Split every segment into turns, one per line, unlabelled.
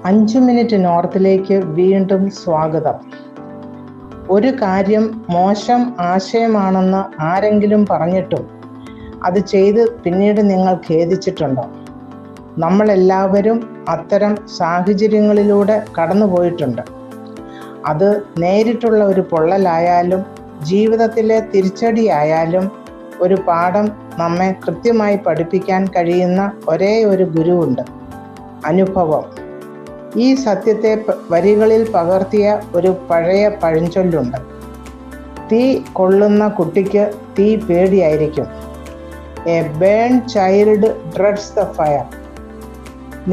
5 minute നോർത്തിലേക്ക് വീണ്ടും സ്വാഗതം. ഒരു കാര്യം മോശം ആശയമാണെന്ന് ആരെങ്കിലും പറഞ്ഞിട്ടും അത് ചെയ്ത് പിന്നീട് നിങ്ങൾ ഖേദിച്ചിട്ടുണ്ടോ? നമ്മളെല്ലാവരും അത്തരം സാഹചര്യങ്ങളിലൂടെ കടന്നുപോയിട്ടുണ്ട്. അത് നേരിട്ടുള്ള ഒരു പൊള്ളലായാലും ജീവിതത്തിലെ തിരിച്ചടിയായാലും ഒരു പാഠം നമ്മെ കൃത്യമായി പഠിപ്പിക്കാൻ കഴിയുന്ന ഒരേ ഒരു ഗുരുവുണ്ട്: അനുഭവം. ഈ സത്യത്തെ വരികളിൽ പകർത്തിയ ഒരു പഴയ പഴഞ്ചൊല്ലുണ്ട്: തീ കൊള്ളുന്ന കുട്ടിക്ക് തീ പേടിയായിരിക്കും. A burn child dreads the fire.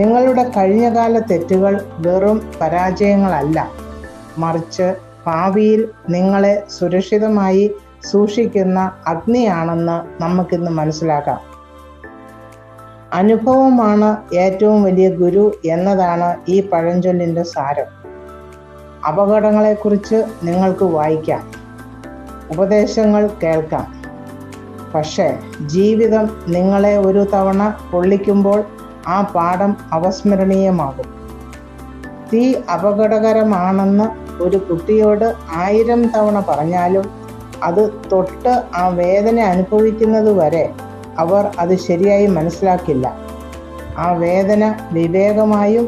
നിങ്ങളുടെ കഴിഞ്ഞകാല തെറ്റുകൾ വെറും പരാജയങ്ങളല്ല, മറിച്ച് ഭാവിയിൽ നിങ്ങളെ സുരക്ഷിതമായി സൂക്ഷിക്കുന്ന അഗ്നിയാണെന്ന് നമുക്കിന്ന് മനസ്സിലാക്കാം. അനുഭവമാണ് ഏറ്റവും വലിയ ഗുരു എന്നതാണ് ഈ പഴഞ്ചൊല്ലിൻ്റെ സാരം. അപകടങ്ങളെക്കുറിച്ച് നിങ്ങൾക്ക് വായിക്കാം, ഉപദേശങ്ങൾ കേൾക്കാം. പക്ഷേ ജീവിതം നിങ്ങളെ ഒരു തവണ പൊള്ളിക്കുമ്പോൾ ആ പാഠം അവസ്മരണീയമാകും. തീ അപകടകരമാണെന്ന് ഒരു കുട്ടിയോട് 1000 തവണ പറഞ്ഞാലും അത് തൊട്ട് ആ വേദന അനുഭവിക്കുന്നത് വരെ അവർ അത് ശരിയായി മനസ്സിലാക്കില്ല. ആ വേദന വിവേകമായും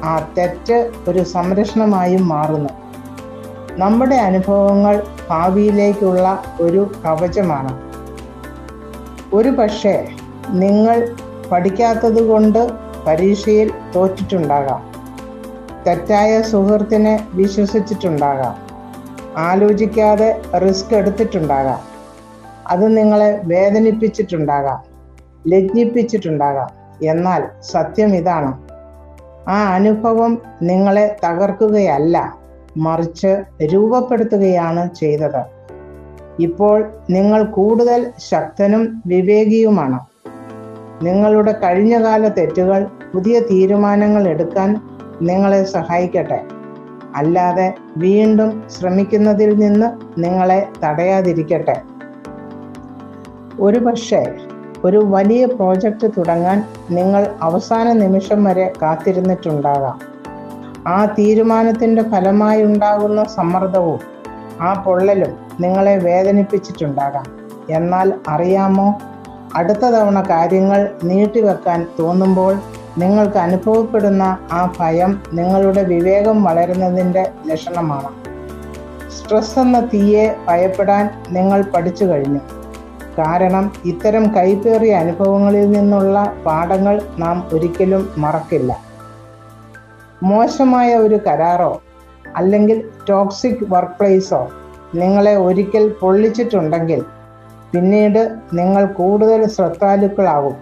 ആ തെറ്റ് ഒരു സംരക്ഷണമായും മാറുന്നു. നമ്മുടെ അനുഭവങ്ങൾ ഭാവിയിലേക്കുള്ള ഒരു കവചമാണ്. ഒരു പക്ഷേ നിങ്ങൾ പഠിക്കാത്തതുകൊണ്ട് പരീക്ഷയിൽ തോറ്റിട്ടുണ്ടാകാം, തെറ്റായ സുഹൃത്തിനെ വിശ്വസിച്ചിട്ടുണ്ടാകാം, ആലോചിക്കാതെ റിസ്ക് എടുത്തിട്ടുണ്ടാകാം. അത് നിങ്ങളെ വേദനിപ്പിച്ചിട്ടുണ്ടാകാം, ലജ്ജിപ്പിച്ചിട്ടുണ്ടാകാം. എന്നാൽ സത്യം ഇതാണ്: ആ അനുഭവം നിങ്ങളെ തകർക്കുകയല്ല, മറിച്ച് രൂപപ്പെടുത്തുകയാണ് ചെയ്തത്. ഇപ്പോൾ നിങ്ങൾ കൂടുതൽ ശക്തനും വിവേകിയുമാണ്. നിങ്ങളുടെ കഴിഞ്ഞകാല തെറ്റുകൾ പുതിയ തീരുമാനങ്ങൾ എടുക്കാൻ നിങ്ങളെ സഹായിക്കട്ടെ, അല്ലാതെ വീണ്ടും ശ്രമിക്കുന്നതിൽ നിന്ന് നിങ്ങളെ തടയാതിരിക്കട്ടെ. ഒരു പക്ഷേ ഒരു വലിയ പ്രോജക്റ്റ് തുടങ്ങാൻ നിങ്ങൾ അവസാന നിമിഷം വരെ കാത്തിരുന്നിട്ടുണ്ടാകാം. ആ തീരുമാനത്തിൻ്റെ ഫലമായി ഉണ്ടാകുന്ന സമ്മർദ്ദവും ആ പൊള്ളലും നിങ്ങളെ വേദനിപ്പിച്ചിട്ടുണ്ടാകാം. എന്നാൽ അറിയാമോ, അടുത്ത തവണ കാര്യങ്ങൾ നീട്ടിവെക്കാൻ തോന്നുമ്പോൾ നിങ്ങൾക്ക് അനുഭവപ്പെടുന്ന ആ ഭയം നിങ്ങളുടെ വിവേകം വളരുന്നതിൻ്റെ ലക്ഷണമാണ്. സ്ട്രെസ് എന്ന തീയെ ഭയപ്പെടാൻ നിങ്ങൾ പഠിച്ചു കഴിഞ്ഞു. കാരണം ഇത്തരം കൈപ്പേറിയ അനുഭവങ്ങളിൽ നിന്നുള്ള പാഠങ്ങൾ നാം ഒരിക്കലും മറക്കില്ല. മോശമായ ഒരു കരാറോ അല്ലെങ്കിൽ ടോക്സിക് വർക്ക് പ്ലേസോ നിങ്ങളെ ഒരിക്കൽ പൊള്ളിച്ചിട്ടുണ്ടെങ്കിൽ പിന്നീട് നിങ്ങൾ കൂടുതൽ ശ്രദ്ധാലുക്കളാകും.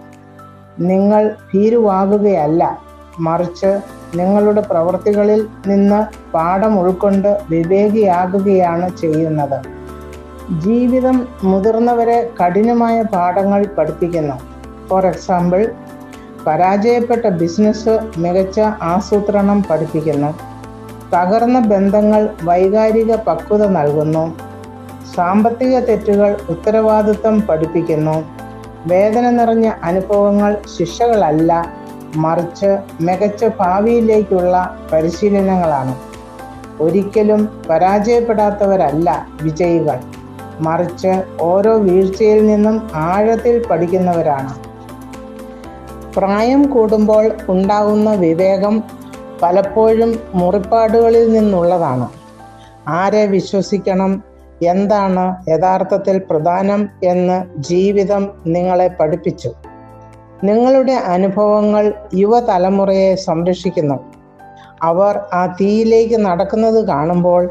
നിങ്ങൾ ഭീരുവാകുകയല്ല, മറിച്ച് നിങ്ങളുടെ പ്രവൃത്തികളിൽ നിന്ന് പാഠം ഉൾക്കൊണ്ട് വിവേകിയാകുകയാണ് ചെയ്യുന്നത്. ജീവിതം മുതിർന്നവരെ കഠിനമായ പാഠങ്ങൾ പഠിപ്പിക്കുന്നു. ഫോർ എക്സാമ്പിൾ, പരാജയപ്പെട്ട ബിസിനസ് മികച്ച ആസൂത്രണം പഠിപ്പിക്കുന്നു. തകർന്ന ബന്ധങ്ങൾ വൈകാരിക പക്വത നൽകുന്നു. സാമ്പത്തിക തെറ്റുകൾ ഉത്തരവാദിത്വം പഠിപ്പിക്കുന്നു. വേദന നിറഞ്ഞ അനുഭവങ്ങൾ ശിക്ഷകളല്ല, മറിച്ച് മികച്ച ഭാവിയിലേക്കുള്ള പരിശീലനങ്ങളാണ്. ഒരിക്കലും പരാജയപ്പെടാത്തവരല്ല വിജയികൾ, മറിച്ച് ഓരോ വീഴ്ചയിൽ നിന്നും ആഴത്തിൽ പഠിക്കുന്നവരാണ്. പ്രായം കൂടുമ്പോൾ ഉണ്ടാകുന്ന വിവേകം പലപ്പോഴും മുറിപ്പാടുകളിൽ നിന്നുള്ളതാണ്. ആരെ വിശ്വസിക്കണം, എന്താണ് യഥാർത്ഥത്തിൽ പ്രധാനം എന്ന് ജീവിതം നിങ്ങളെ പഠിപ്പിച്ചു. നിങ്ങളുടെ അനുഭവങ്ങൾ യുവതലമുറയെ സംരക്ഷിക്കുന്നു. അവർ ആ തീയിലേക്ക് നടക്കുന്നത് കാണുമ്പോൾ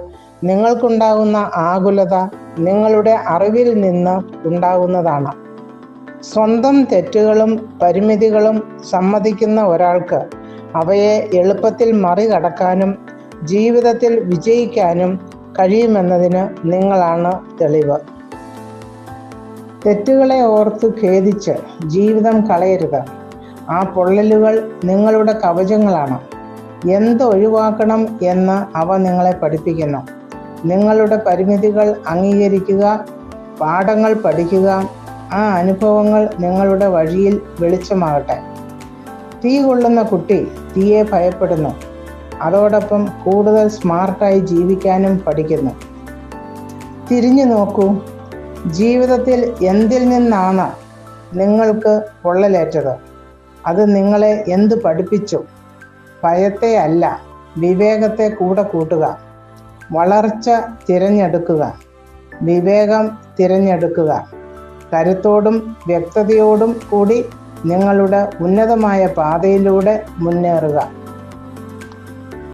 നിങ്ങൾക്കുണ്ടാകുന്ന ആകുലത നിങ്ങളുടെ അറിവിൽ നിന്ന് ഉണ്ടാകുന്നതാണ്. സ്വന്തം തെറ്റുകളും പരിമിതികളും സമ്മതിക്കുന്ന ഒരാൾക്ക് അവയെ എളുപ്പത്തിൽ മറികടക്കാനും ജീവിതത്തിൽ വിജയിക്കാനും കഴിയുമെന്നതിന് നിങ്ങളാണ് തെളിവ്. തെറ്റുകളെ ഓർത്ത് ഖേദിച്ച് ജീവിതം കളയരുത്. ആ പൊള്ളലുകൾ നിങ്ങളുടെ കവചങ്ങളാണ്. എന്തൊഴിവാക്കണം എന്ന് അവ നിങ്ങളെ പഠിപ്പിക്കുന്നു. നിങ്ങളുടെ പരിമിതികൾ അംഗീകരിക്കുക, പാഠങ്ങൾ പഠിക്കുക. ആ അനുഭവങ്ങൾ നിങ്ങളുടെ വഴിയിൽ വെളിച്ചമാകട്ടെ. തീ കൊള്ളുന്ന കുട്ടി തീയെ ഭയപ്പെടുന്നു, അതോടൊപ്പം കൂടുതൽ സ്മാർട്ടായി ജീവിക്കാനും പഠിക്കുന്നു. തിരിഞ്ഞു നോക്കൂ, ജീവിതത്തിൽ എന്തിൽ നിന്നാണ് നിങ്ങൾക്ക് പൊള്ളലേറ്റത്? അത് നിങ്ങളെ എന്ത് പഠിപ്പിച്ചു? ഭയത്തെ അല്ല, വിവേകത്തെ കൂടെ കൂട്ടുക. വളർച്ച തിരഞ്ഞെടുക്കുക, വിവേകം തിരഞ്ഞെടുക്കുക. കരുത്തോടും വ്യക്തതയോടും കൂടി നിങ്ങളുടെ ഉന്നതമായ പാതയിലൂടെ മുന്നേറുക.